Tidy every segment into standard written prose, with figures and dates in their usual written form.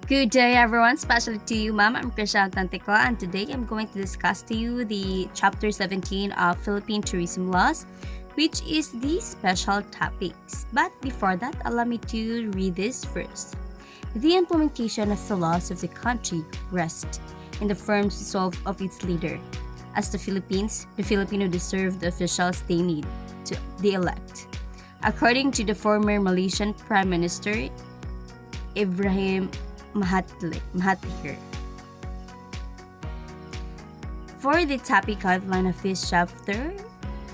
Good day, everyone, especially to you, Ma'am. I'm Criscia, Autentico, and today I'm going to discuss to you the Chapter 17 of Philippine Tourism Laws, which is the special topics. But before that, allow me to read this first. The implementation of the laws of the country rests in the firm resolve of its leader. As the Philippines, the Filipino deserve the officials they need to the elect. According to the former Malaysian Prime Minister, Ibrahim Mahathir. For the topic outline of this chapter,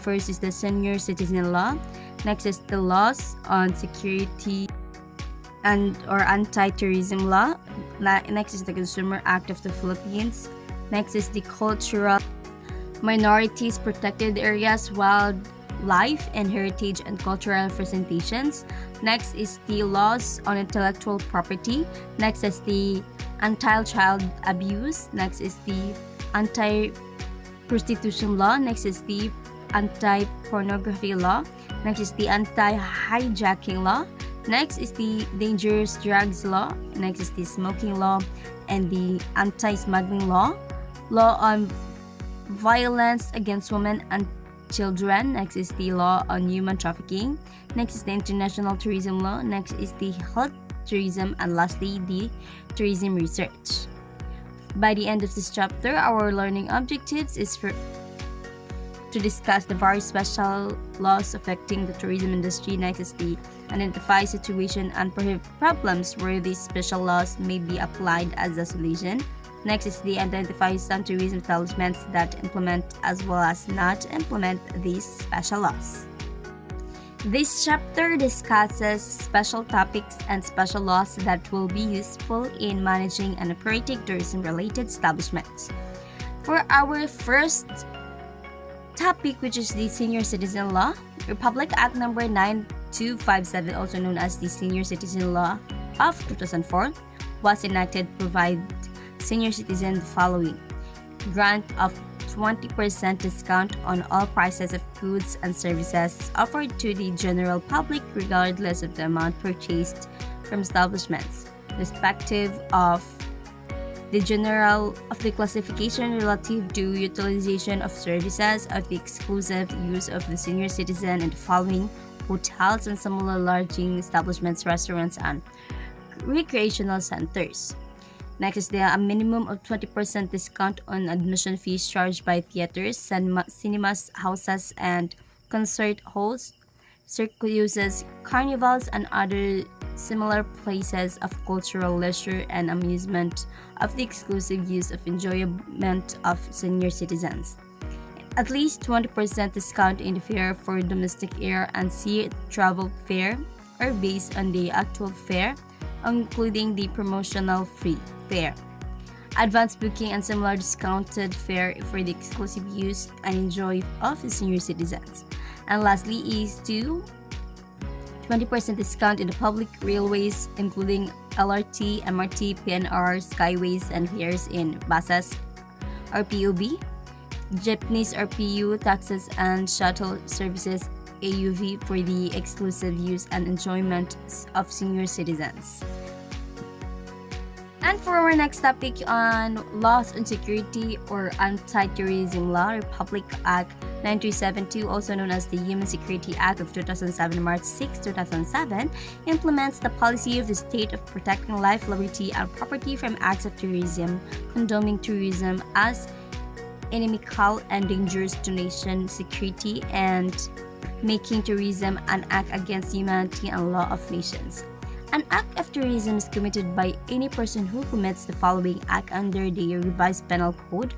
first is the senior citizen law, next is the laws on security and or anti-terrorism law, next is the Consumer Act of the Philippines, next is the cultural minorities protected areas, wildlife and heritage and cultural representations. Next is the laws on intellectual property. Next is the anti-child abuse. Next is the anti-prostitution law. Next is the anti-pornography law. Next is the anti-hijacking law. Next is the dangerous drugs law. Next is the smoking law and the anti-smuggling law. Law on violence against women and children. Next is the law on human trafficking. Next is the international tourism law. Next is the health tourism, and lastly the tourism research. By the end of this chapter, our learning objectives is to discuss the various special laws affecting the tourism industry. Next is the identify situation and problems where these special laws may be applied as a solution. Next is the identify some tourism establishments that implement as well as not implement these special laws. This chapter discusses special topics and special laws that will be useful in managing and operating tourism-related establishments. For our first topic, which is the Senior Citizen Law, Republic Act No. 9257, also known as the Senior Citizen Law of 2004, was enacted to provide senior citizens the following: grant of 20% discount on all prices of goods and services offered to the general public regardless of the amount purchased from establishments, respective of the classification relative to utilization of services of the exclusive use of the senior citizen in the following: hotels and similar lodging establishments, restaurants, and recreational centers. Next is a minimum of 20% discount on admission fees charged by theaters, cinemas, houses, and concert halls, circuses, carnivals, and other similar places of cultural, leisure, and amusement of the exclusive use of enjoyment of senior citizens. At least 20% discount in the fare for domestic air and sea travel fare are based on the actual fare, including the promotional free fare, advance booking, and similar discounted fare for the exclusive use and enjoy of the senior citizens. And lastly is 20% discount in the public railways, including LRT, MRT, PNR, Skyways, and fares in buses, RPUB, jeepneys, RPU, taxis, and shuttle services, AUV, for the exclusive use and enjoyment of senior citizens. And for our next topic on laws on security or anti-terrorism law, Republic Act 9372, also known as the Human Security Act of 2007, March 6, 2007, implements the policy of the state of protecting life, liberty, and property from acts of terrorism, condoning terrorism as inimical and dangerous to nation security, and making terrorism an act against humanity and law of nations. An act of terrorism is committed by any person who commits the following act under the revised penal code: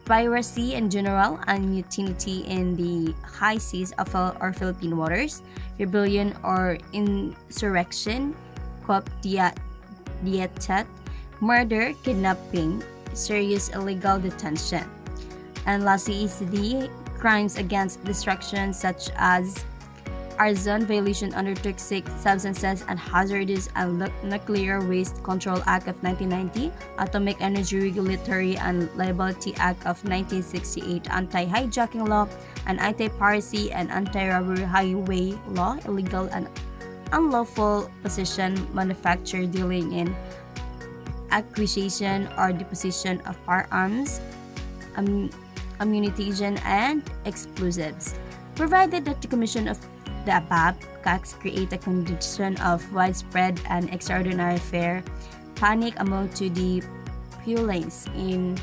piracy in general and mutiny in the high seas of or Philippine waters, rebellion or insurrection, dietat, murder, kidnapping, serious illegal detention. And lastly is the crimes against destruction such as arson, violation under toxic substances and hazardous and nuclear waste control act of 1990, Atomic Energy Regulatory and Liability Act of 1968, anti-hijacking law, and anti-piracy and anti-robbery highway law, illegal and unlawful possession, manufacture, dealing in, acquisition or deposition of firearms, am- ammunition, and explosives. Provided that the commission of the above acts create a condition of widespread and extraordinary fear, panic among to the populace in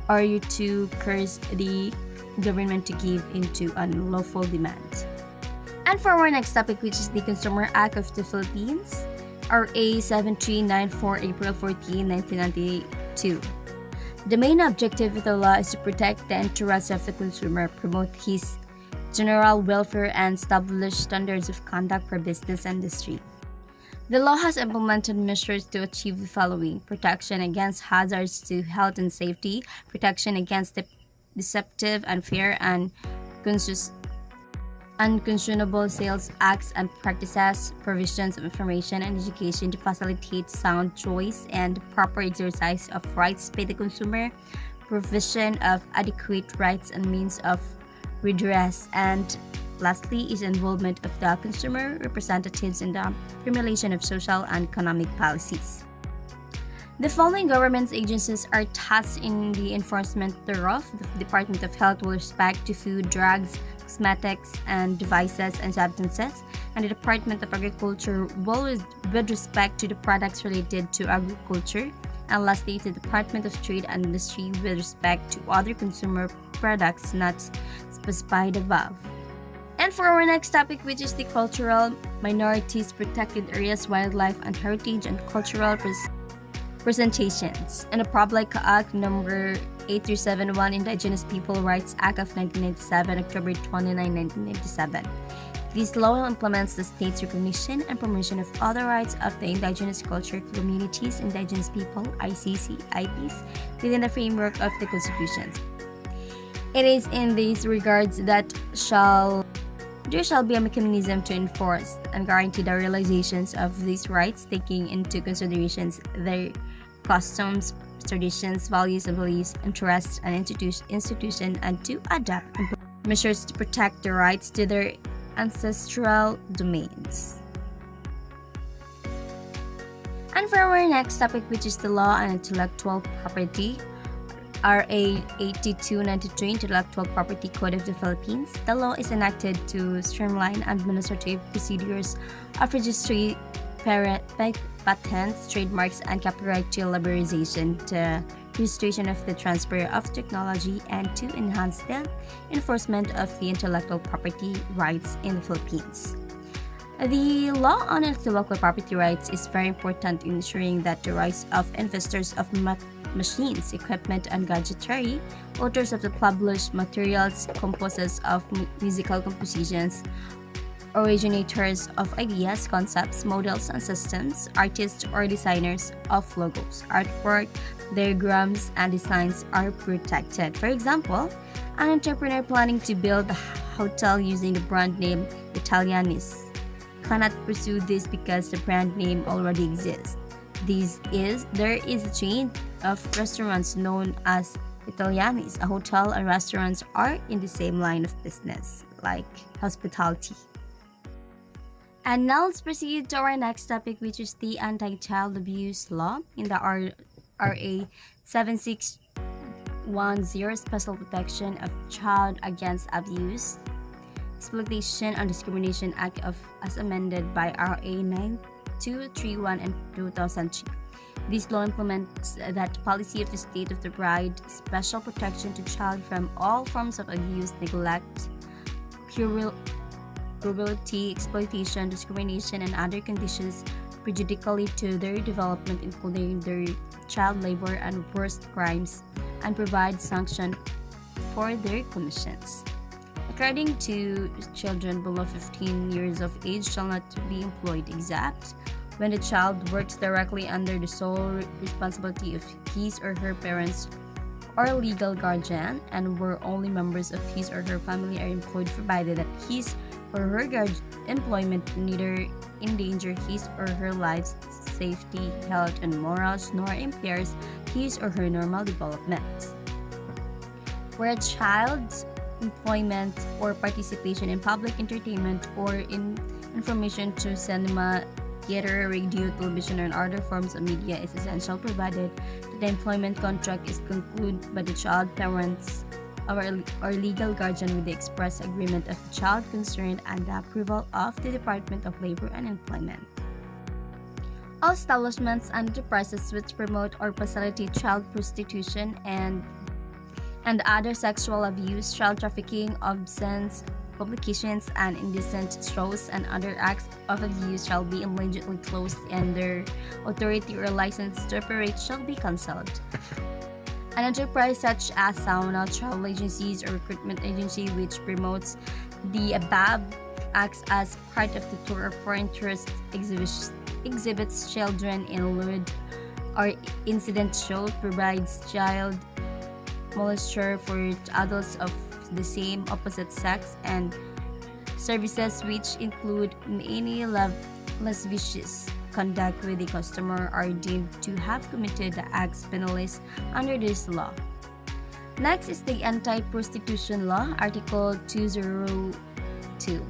order to curse the government to give into unlawful demand. And for our next topic, which is the Consumer Act of the Philippines, RA 7394, April 14, 1992. The main objective of the law is to protect the interests of the consumer, promote his general welfare, and establish standards of conduct for business industry. The law has implemented measures to achieve the following: protection against hazards to health and safety, protection against deceptive, unfair, and unconscionable sales acts and practices, provisions of information and education to facilitate sound choice and proper exercise of rights by the consumer, provision of adequate rights and means of redress, and lastly is involvement of the consumer representatives in the formulation of social and economic policies. The following government agencies are tasked in the enforcement thereof. The Department of Health with respect to food, drugs, cosmetics, and devices and substances, and the Department of Agriculture with respect to the products related to agriculture, and lastly the Department of Trade and Industry with respect to other consumer products not specified above. And for our next topic, which is the cultural minorities, protected areas, wildlife and heritage, and cultural presentations, and the Public Act number 8371, Indigenous People Rights Act of 1997, October 29, 1997. This law implements the state's recognition and promotion of other rights of the indigenous culture communities, indigenous people, ICCIPs, within the framework of the constitutions. It is in these regards that there shall be a mechanism to enforce and guarantee the realizations of these rights, taking into considerations their customs, traditions, values, and beliefs, interests, and institution, and to adopt measures to protect the rights to their ancestral domains. And for our next topic, which is the law on intellectual property, RA 8293, Intellectual Property Code of the Philippines. The law is enacted to streamline administrative procedures of registry, patents, trademarks, and copyright to liberalization, the registration of the transfer of technology, and to enhance the enforcement of the intellectual property rights in the Philippines. The law on intellectual property rights is very important in ensuring that the rights of investors of machines, equipment, and gadgetry, authors of the published materials, composers of musical compositions, originators of ideas, concepts, models, and systems, artists or designers of logos, artwork, diagrams, and designs are protected. For example, an entrepreneur planning to build a hotel using the brand name Italianis cannot pursue this because the brand name already exists. There is a chain of restaurants known as Italianis. A hotel and restaurants are in the same line of business, like hospitality. And now let's proceed to our next topic, which is the anti-child abuse law in the RA 7610, Special Protection of Child Against Abuse, Exploitation and Discrimination Act as amended by RA 9231 and 2003. This law implements that policy of the state of the provide special protection to child from all forms of abuse, neglect, cruelty, exploitation, discrimination, and other conditions prejudicial to their development, including their child labor and worst crimes, and provide sanction for their commissions. According to children below 15 years of age shall not be employed except when the child works directly under the sole responsibility of his or her parents or legal guardian, and where only members of his or her family are employed, provided that his or her employment neither endanger his or her life's safety, health, and morals, nor impairs his or her normal development. Where a child's employment or participation in public entertainment or in information to cinema, theater, radio, television, and other forms of media is essential provided that the employment contract is concluded by the child parents or legal guardian with the express agreement of the child concerned and the approval of the Department of Labor and Employment. All establishments and enterprises which promote or facilitate child prostitution and other sexual abuse, child trafficking, obscene publications, and indecent shows and other acts of abuse shall be immediately closed, and their authority or license to operate shall be cancelled. An enterprise such as sauna, travel agencies, or recruitment agency which promotes the above acts as part of the tour or foreign tourist exhibits children in lewd or incident shows, provides child molesture for adults of the same opposite sex, and services which include any lascivious conduct with the customer are deemed to have committed the acts penalized under this law. Next is the Anti-Prostitution Law, Article 202.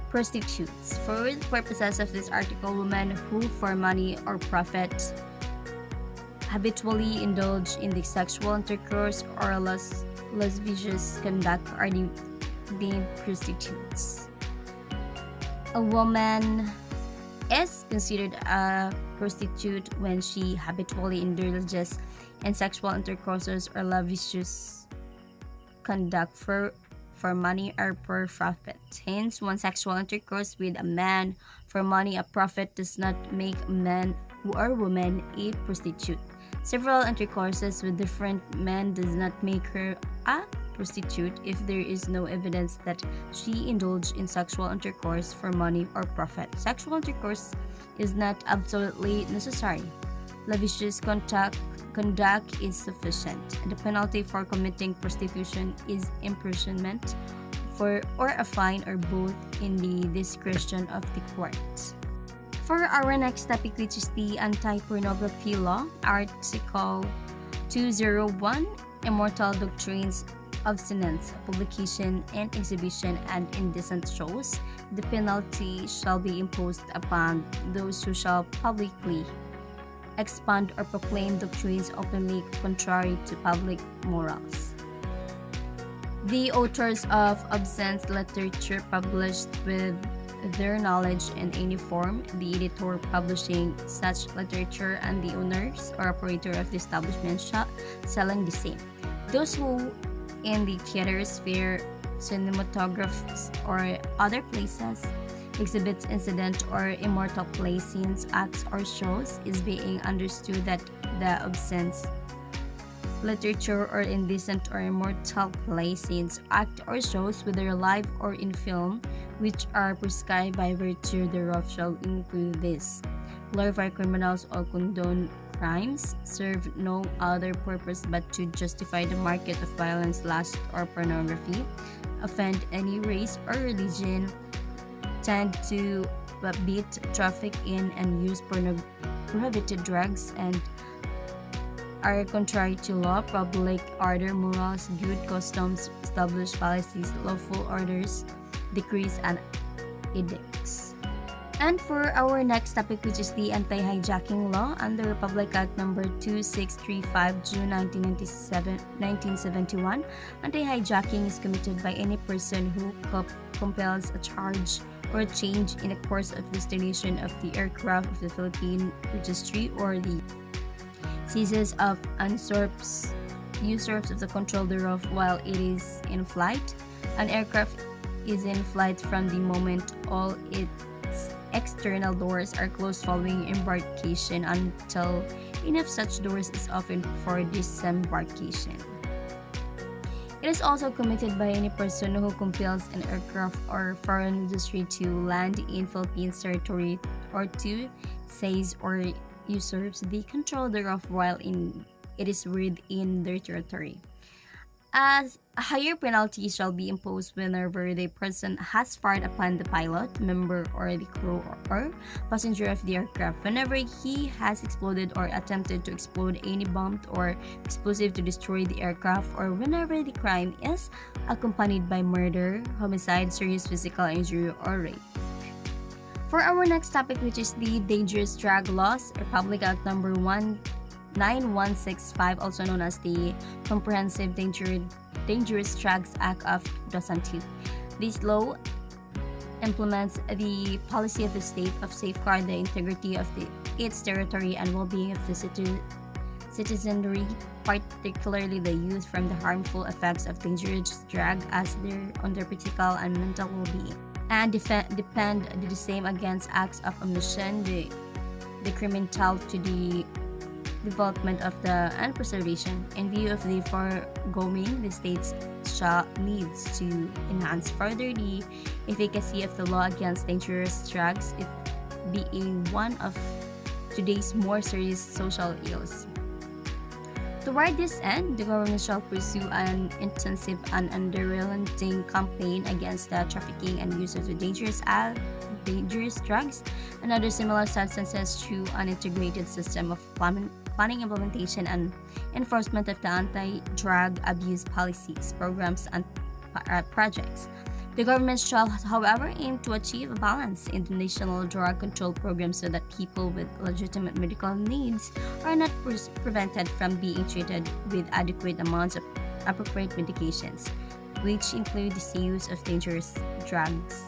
Prostitutes. For the purposes of this article, women who for money or profit habitually indulge in the sexual intercourse or lascivious conduct are deemed prostitutes. A woman is considered a prostitute when she habitually indulges in sexual intercourses or lascivious conduct for money or for profit. Hence, one sexual intercourse with a man for money or profit does not make a man or woman a prostitute. Several intercourses with different men does not make her a prostitute if there is no evidence that she indulged in sexual intercourse for money or profit. Sexual intercourse is not absolutely necessary. Lascivious conduct is sufficient. The penalty for committing prostitution is imprisonment or a fine or both in the discretion of the court. For our next topic, which is the Anti-Pornography Law, Article 201, Immortal Doctrines, Obscenence, Publication and Exhibition, and Indecent Shows, the penalty shall be imposed upon those who shall publicly expand or proclaim doctrines openly contrary to public morals. The authors of obscene literature published with their knowledge in any form, the editor publishing such literature, and the owners or operator of the establishment selling the same. Those who in the theaters, fair, cinematographs, or other places exhibits incident or immortal play scenes, acts, or shows is being understood that the obscene literature or indecent or immortal play scenes, act, or shows, whether live or in film, which are prescribed by virtue thereof shall include this: glorify criminals or condone crimes, serve no other purpose but to justify the market of violence, lust, or pornography, offend any race or religion, tend to beat, traffic in, and use prohibited drugs, and are contrary to law, public order, morals, good customs, established policies, lawful orders, decrees, and edicts. And for our next topic, which is the Anti-Hijacking Law, under Republic Act Number 2635, June 1971, anti-hijacking is committed by any person who compels a charge or a change in the course of destination of the aircraft of the Philippine Registry, or the seizes of usurps of the control thereof while it is in flight. An aircraft is in flight from the moment all its external doors are closed following embarkation until enough such doors is opened for disembarkation. It is also committed by any person who compels an aircraft or foreign industry to land in Philippines territory or to seize or usurps the control thereof while it is within their territory. As a higher penalty shall be imposed whenever the person has fired upon the pilot, member, or the crew or passenger of the aircraft, whenever he has exploded or attempted to explode any bomb or explosive to destroy the aircraft, or whenever the crime is accompanied by murder, homicide, serious physical injury, or rape. For our next topic, which is the dangerous drug laws, Republic Act number 19165, also known as the Comprehensive Dangerous Drugs Act of 2002. This law implements the policy of the state of safeguard the integrity of its territory and well-being of the citizenry, particularly the youth, from the harmful effects of dangerous drugs on their physical and mental well-being, and defend the same against acts of omission, the detrimental to the development of the and preservation. In view of the foregoing, the states needs to enhance further the efficacy of the law against dangerous drugs, it being one of today's more serious social ills. Toward this end, the government shall pursue an intensive and unrelenting campaign against the trafficking and use of the dangerous drugs and other similar substances through an integrated system of planning, implementation, and enforcement of the anti-drug abuse policies, programs, and projects. The government shall, however, aim to achieve a balance in the national drug control program so that people with legitimate medical needs are not prevented from being treated with adequate amounts of appropriate medications, which include the use of dangerous drugs.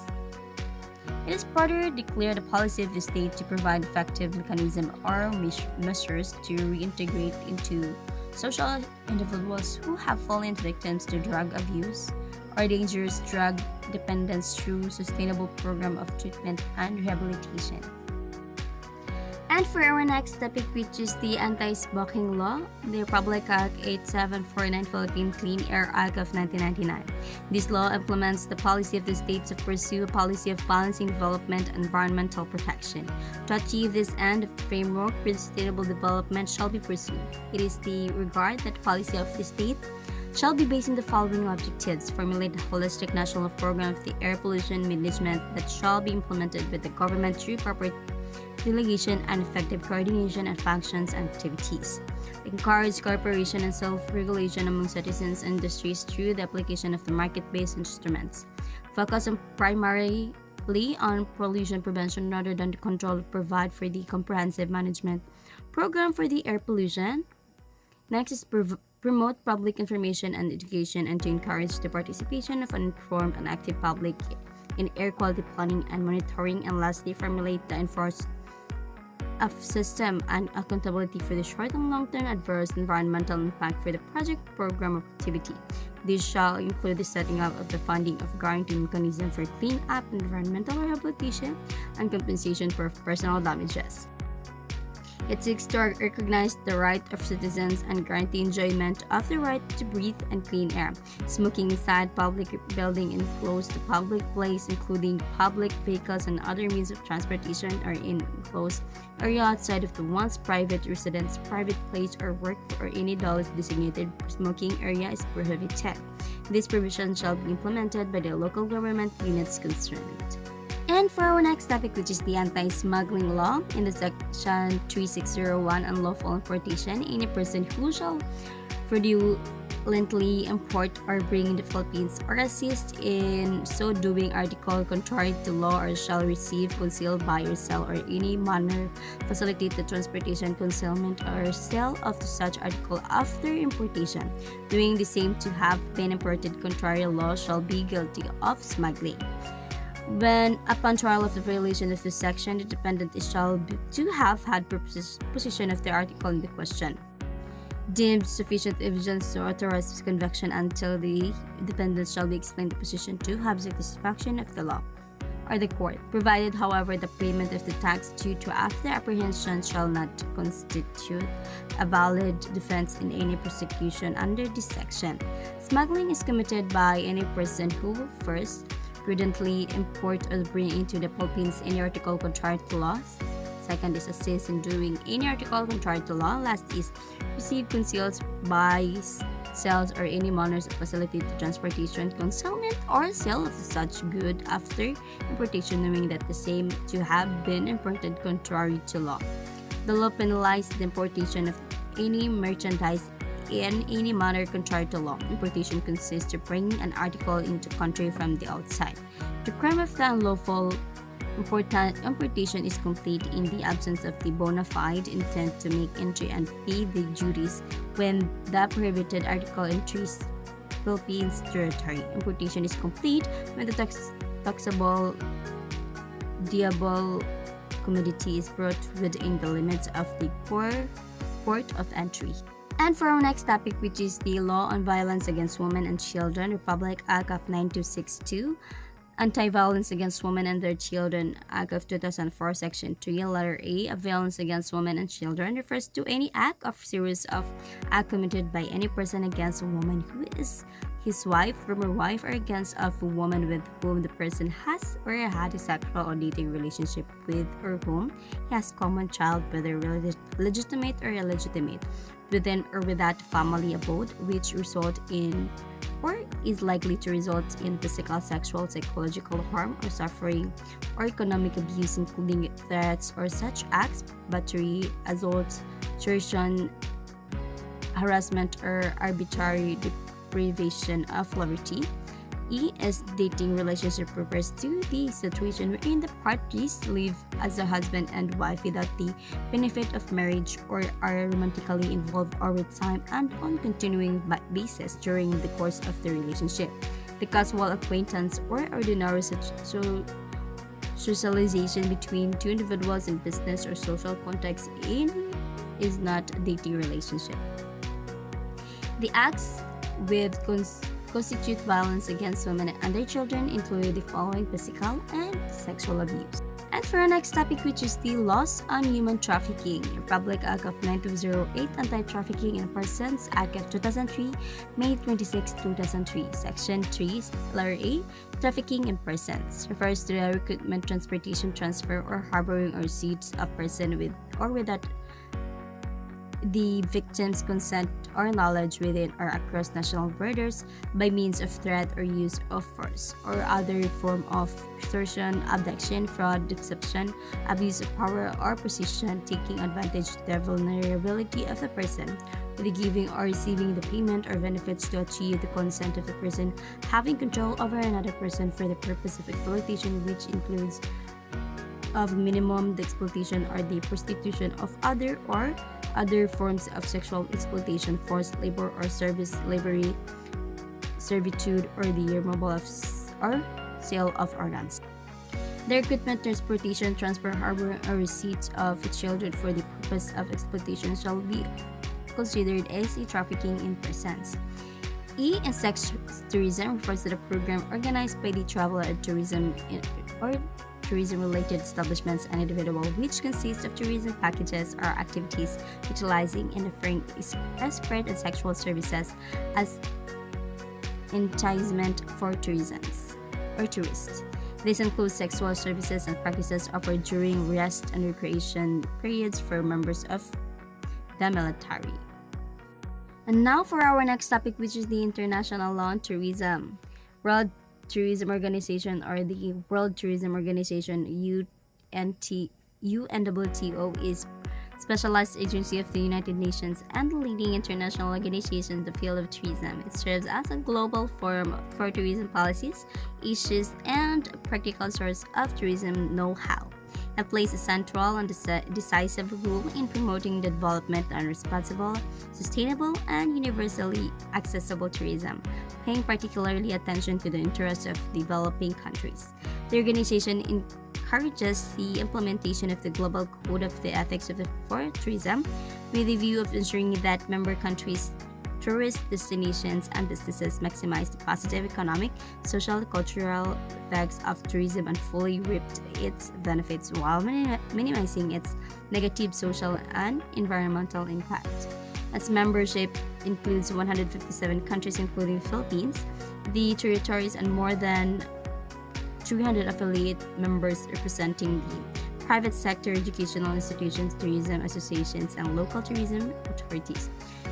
It is further declared the policy of the state to provide effective mechanisms or measures to reintegrate into social individuals who have fallen victims to drug abuse or dangerous drug dependence through sustainable program of treatment and rehabilitation. And for our next topic, which is the anti-smoking law, the Republic Act 8749 Philippine Clean Air Act of 1999. This law implements the policy of the state to pursue a policy of balancing development and environmental protection. To achieve this end, a framework for sustainable development shall be pursued. It is the regard that the policy of the state shall be based on the following objectives: formulate a holistic national program of the air pollution management that shall be implemented by the government through proper delegation and effective coordination of functions and activities. Encourage cooperation and self-regulation among citizens and industries through the application of the market-based instruments. Focus primarily on pollution prevention rather than the control. Provide for the comprehensive management program for the air pollution. Next is promote public information and education and to encourage the participation of an informed and active public in air quality planning and monitoring. And lastly, formulate the enforced of system and accountability for the short and long-term adverse environmental impact for the project program of activity. This shall include the setting up of the funding of guarantee mechanism for clean up environmental rehabilitation and compensation for personal damages. It seeks to recognize the right of citizens and guarantee enjoyment of the right to breathe and clean air. Smoking inside public building and close to public place, including public vehicles and other means of transportation, or in enclosed area outside of the one's private residence, private place, or work, or any duly designated smoking area is prohibited. This provision shall be implemented by the local government units concerned. And for our next topic, which is the anti-smuggling law, in the section 3601, unlawful importation, any person who shall fraudulently import or bring in the Philippines or assist in so doing article contrary to law or shall receive, conceal, buy, or sell, or any manner facilitate the transportation, concealment, or sale of such article after importation, doing the same to have been imported contrary to law, shall be guilty of smuggling. When, upon trial of the violation of this section, the defendant shall to have had possession of the article in the question, deemed sufficient evidence to authorize conviction until the defendant shall be explained the position to have satisfaction of the law or the court, provided, however, the payment of the tax due to after apprehension shall not constitute a valid defense in any prosecution under this section. Smuggling is committed by any person who first prudently import or bring into the Philippines any article contrary to laws. Second is assist in doing any article contrary to law. Last is receive, conceals, buys, sells, or any manners of facility to transportation, concealment, or sale of such good after importation, knowing that the same to have been imported contrary to law. The law penalizes the importation of any merchandise in any manner contrary to law. Importation consists of bringing an article into country from the outside. The crime of the unlawful Importation is complete in the absence of the bona fide intent to make entry and pay the duties when the prohibited article enters Philippines territory. Importation is complete when the taxable deable commodity is brought within the limits of the port of entry. And for our next topic, which is the Law on Violence Against Women and Children, Republic Act of 9262, Anti-Violence Against Women and Their Children Act of 2004, Section 3, Letter A of Violence Against Women and Children refers to any act or series of act committed by any person against a woman who is his wife, former wife, or against of a woman with whom the person has or had a sexual or dating relationship with or whom he has common child, whether legitimate or illegitimate, within or without family abode, which result in or is likely to result in physical, sexual, psychological harm or suffering, or economic abuse, including threats or such acts, battery, assault, coercion, harassment, or arbitrary deprivation of liberty. E is dating relationship refers to the situation wherein the parties live as a husband and wife without the benefit of marriage or are romantically involved over time and on continuing basis during the course of the relationship. The casual acquaintance or ordinary socialization between two individuals in business or social context is not a dating relationship. The acts with constitute violence against women and their children include the following: physical and sexual abuse. And for our next topic, which is the Laws on Human Trafficking, Republic Act of 9208, Anti-Trafficking in Persons Act of 2003, May 26, 2003, Section 3, Letter A, Trafficking in Persons, refers to the recruitment, transportation, transfer, or harboring or seats of person with or without the victim's consent or knowledge within or across national borders by means of threat or use of force or other form of extortion, abduction, fraud, deception, abuse of power or position, taking advantage of the vulnerability of the person, with the giving or receiving the payment or benefits to achieve the consent of the person, having control over another person for the purpose of exploitation, which includes of minimum the exploitation or the prostitution of other or other forms of sexual exploitation, forced labor or servitude, or the removal of or sale of organs. The recruitment, transportation, transfer, harbor, or receipt of children for the purpose of exploitation shall be considered as a trafficking in persons. E in sex tourism refers to the program organized by the travel and tourism or tourism-related establishments and individual, which consists of tourism packages or activities utilizing and offering escort and sexual services as enticement for tourists. This includes sexual services and practices offered during rest and recreation periods for members of the military. And now for our next topic, which is the International Law on Tourism. World Tourism Organization, or the World Tourism Organization, UNWTO, is specialized agency of the United Nations and the leading international organization in the field of tourism. It serves as a global forum for tourism policies, issues, and practical source of tourism know-how. It plays a central and decisive role in promoting the development and responsible, sustainable, and universally accessible tourism, paying particularly attention to the interests of developing countries. The organization encourages the implementation of the Global Code of the Ethics for Tourism with the view of ensuring that member countries' tourist destinations and businesses maximize the positive economic, social, and cultural effects of tourism and fully reap its benefits while minimizing its negative social and environmental impact. Its membership includes 157 countries including the Philippines, the territories, and more than 300 affiliate members representing the private sector, educational institutions, tourism associations, and local tourism authorities.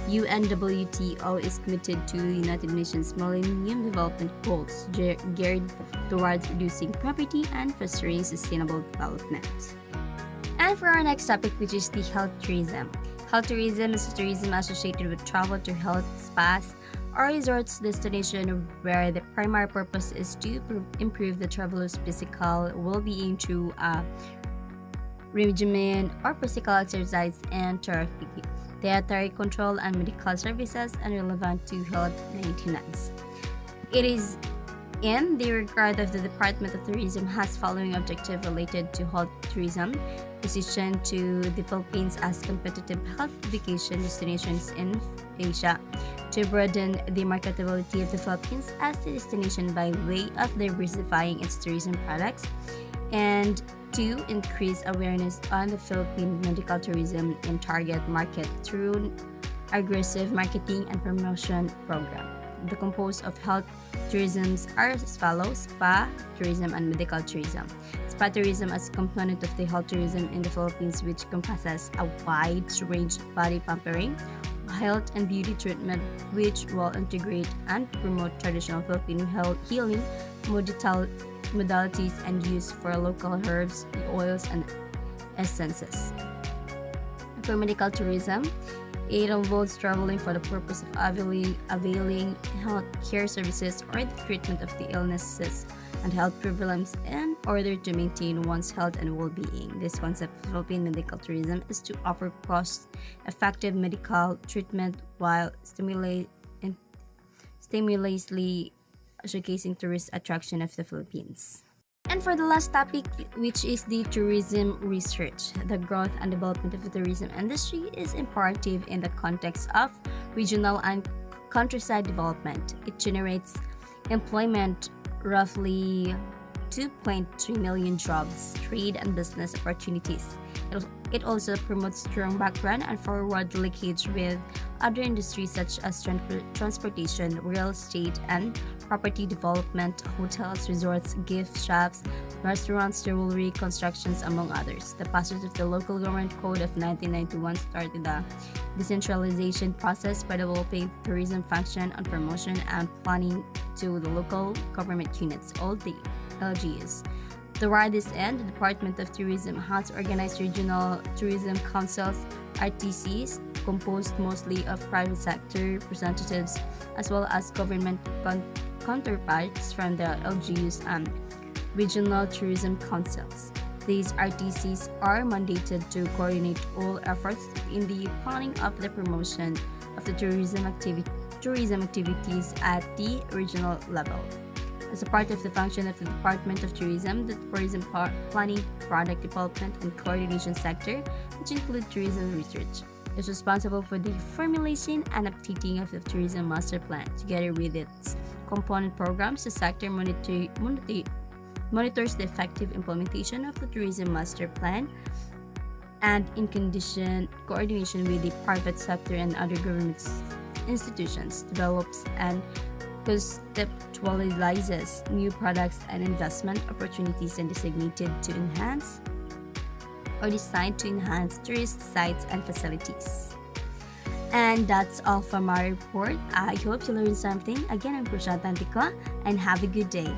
UNWTO is committed to the United Nations Millennium Development Goals geared towards reducing poverty and fostering sustainable development. And for our next topic, which is the health tourism. Health tourism is tourism associated with travel to health spas or resorts destination where the primary purpose is to improve the traveler's physical well-being through regimen or physical exercise and therapy, dietary control, and medical services and relevant to health maintenance. It is in the regard of the Department of Tourism has following objective related to health tourism, position to the Philippines as competitive health vacation destinations in Asia, to broaden the marketability of the Philippines as a destination by way of diversifying its tourism products, and to increase awareness on the Philippine medical tourism in target market through aggressive marketing and promotion program. The composed of health tourisms are as follows: spa tourism and medical tourism. Spa tourism as a component of the health tourism in the Philippines, which comprises a wide range of body pampering, health and beauty treatment, which will integrate and promote traditional Filipino healing modalities and use for local herbs, oils, and essences. For medical tourism, it involves traveling for the purpose of availing health care services or the treatment of the illnesses and health prevalence in order to maintain one's health and well-being. This concept of Philippine medical tourism is to offer cost-effective medical treatment while stimulously showcasing tourist attraction of the Philippines. And for the last topic, which is the tourism research, the growth and development of the tourism industry is imperative in the context of regional and countryside development. It generates employment, roughly 2.3 million jobs, trade and business opportunities. It also promotes strong background and forward linkage with other industries such as transportation, real estate, and property development, hotels, resorts, gift shops, restaurants, jewelry, constructions, among others. The passage of the Local Government Code of 1991 started the decentralization process by developing tourism function and promotion and planning to the local government units, all the LGUs. Toward this end, the Department of Tourism has organized regional tourism councils, RTCs, composed mostly of private sector representatives as well as government counterparts from the LGUs and regional tourism councils. These RTCs are mandated to coordinate all efforts in the planning of the promotion of the tourism activities at the regional level. As a part of the function of the Department of Tourism, the tourism planning, product development, and coordination sector, which include tourism research, is responsible for the formulation and updating of the tourism master plan. Together with its component programs, the sector monitors the effective implementation of the tourism master plan and in coordination with the private sector and other government institutions, develops and conceptualizes new products and investment opportunities and designated to enhance or designed to enhance tourist sites and facilities. And that's all from our report. I hope you learned something. Again, I'm Criscia Autentico, and have a good day.